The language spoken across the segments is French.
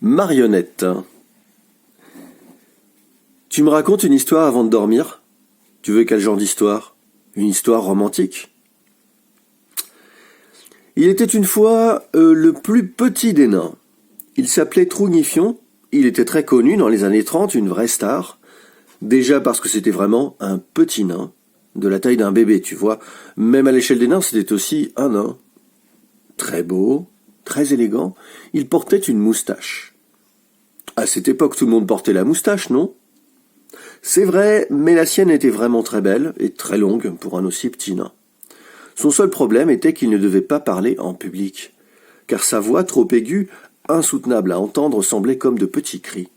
Marionnette. Tu me racontes une histoire avant de dormir? Tu veux quel genre d'histoire? Une histoire romantique? Il était une fois le plus petit des nains. Il s'appelait Trougnifion. Il était très connu dans les années 30, une vraie star. Déjà parce que c'était vraiment un petit nain, de la taille d'un bébé, tu vois. Même à l'échelle des nains, c'était aussi un nain. Très beau, très élégant, il portait une moustache. À cette époque, tout le monde portait la moustache, non? C'est vrai, mais la sienne était vraiment très belle et très longue pour un aussi petit nain. Son seul problème était qu'il ne devait pas parler en public, car sa voix trop aiguë, insoutenable à entendre, semblait comme de petits cris.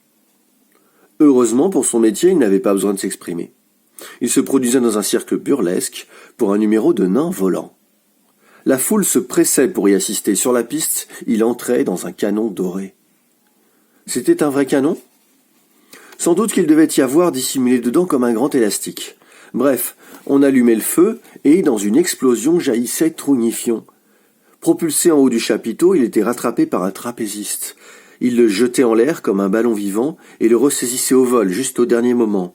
Heureusement, pour son métier, il n'avait pas besoin de s'exprimer. Il se produisait dans un cirque burlesque pour un numéro de nains volants. La foule se pressait pour y assister. Sur la piste, il entrait dans un canon doré. C'était un vrai canon? Sans doute qu'il devait y avoir dissimulé dedans comme un grand élastique. Bref, on allumait le feu, et dans une explosion jaillissait Trougnifion. Propulsé en haut du chapiteau, il était rattrapé par un trapéziste. Il le jetait en l'air comme un ballon vivant, et le ressaisissait au vol, juste au dernier moment.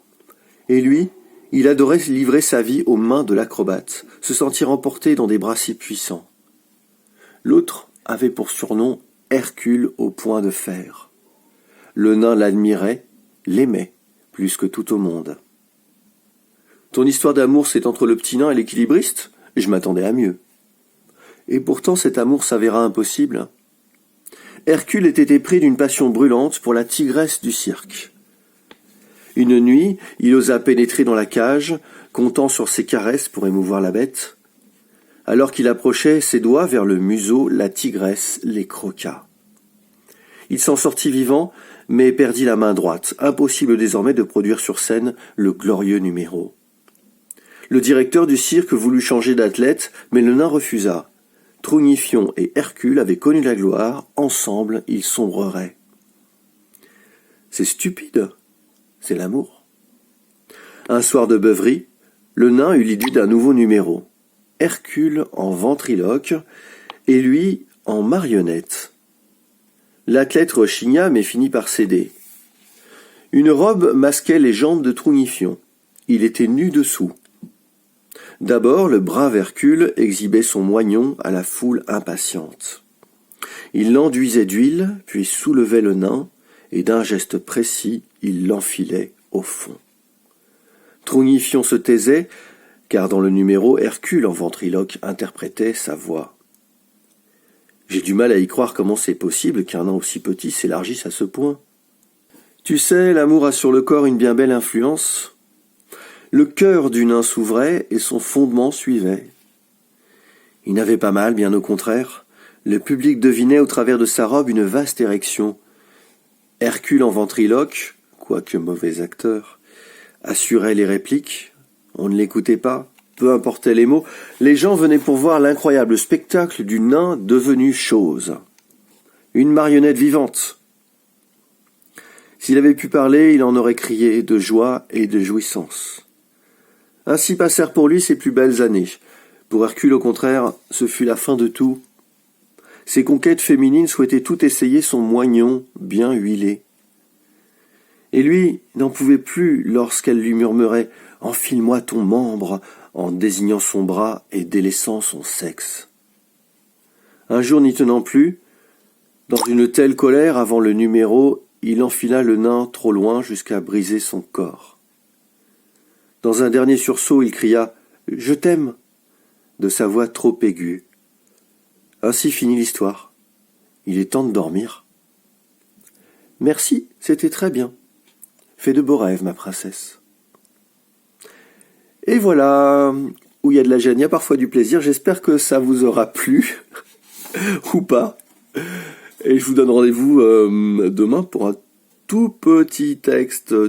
Et lui, il adorait livrer sa vie aux mains de l'acrobate, se sentir emporté dans des bras si puissants. L'autre avait pour surnom Hercule au poing de fer. Le nain l'admirait, l'aimait, plus que tout au monde. Ton histoire d'amour, c'est entre le petit nain et l'équilibriste? Je m'attendais à mieux. Et pourtant cet amour s'avéra impossible. Hercule était épris d'une passion brûlante pour la tigresse du cirque. Une nuit, il osa pénétrer dans la cage, comptant sur ses caresses pour émouvoir la bête. Alors qu'il approchait ses doigts vers le museau, la tigresse les croqua. Il s'en sortit vivant, mais perdit la main droite. Impossible désormais de produire sur scène le glorieux numéro. Le directeur du cirque voulut changer d'athlète, mais le nain refusa. Trougnifion et Hercule avaient connu la gloire, ensemble ils sombreraient. C'est stupide, c'est l'amour. Un soir de beuverie, le nain eut l'idée d'un nouveau numéro. Hercule en ventriloque et lui en marionnette. L'athlète rechigna mais finit par céder. Une robe masquait les jambes de Trougnifion. Il était nu dessous. D'abord, le brave Hercule exhibait son moignon à la foule impatiente. Il l'enduisait d'huile, puis soulevait le nain, et d'un geste précis, il l'enfilait au fond. Trougnifion se taisait, car dans le numéro, Hercule en ventriloque interprétait sa voix. J'ai du mal à y croire comment c'est possible qu'un nain aussi petit s'élargisse à ce point. Tu sais, l'amour a sur le corps une bien belle influence. Le cœur du nain s'ouvrait et son fondement suivait. Il n'avait pas mal, bien au contraire. Le public devinait au travers de sa robe une vaste érection. Hercule en ventriloque, quoique mauvais acteur, assurait les répliques. On ne l'écoutait pas, peu importaient les mots. Les gens venaient pour voir l'incroyable spectacle du nain devenu chose. Une marionnette vivante. S'il avait pu parler, il en aurait crié de joie et de jouissance. Ainsi passèrent pour lui ses plus belles années. Pour Hercule, au contraire, ce fut la fin de tout. Ses conquêtes féminines souhaitaient tout essayer son moignon bien huilé. Et lui n'en pouvait plus lorsqu'elle lui murmurait « Enfile-moi ton membre » en désignant son bras et délaissant son sexe. Un jour n'y tenant plus, dans une telle colère avant le numéro, il enfila le nain trop loin jusqu'à briser son corps. Dans un dernier sursaut, il cria « Je t'aime » de sa voix trop aiguë. Ainsi finit l'histoire. Il est temps de dormir. Merci, c'était très bien. Fais de beaux rêves, ma princesse. Et voilà, où il y a de la gêne, il y a parfois du plaisir. J'espère que ça vous aura plu, ou pas. Et je vous donne rendez-vous demain pour un tout petit texte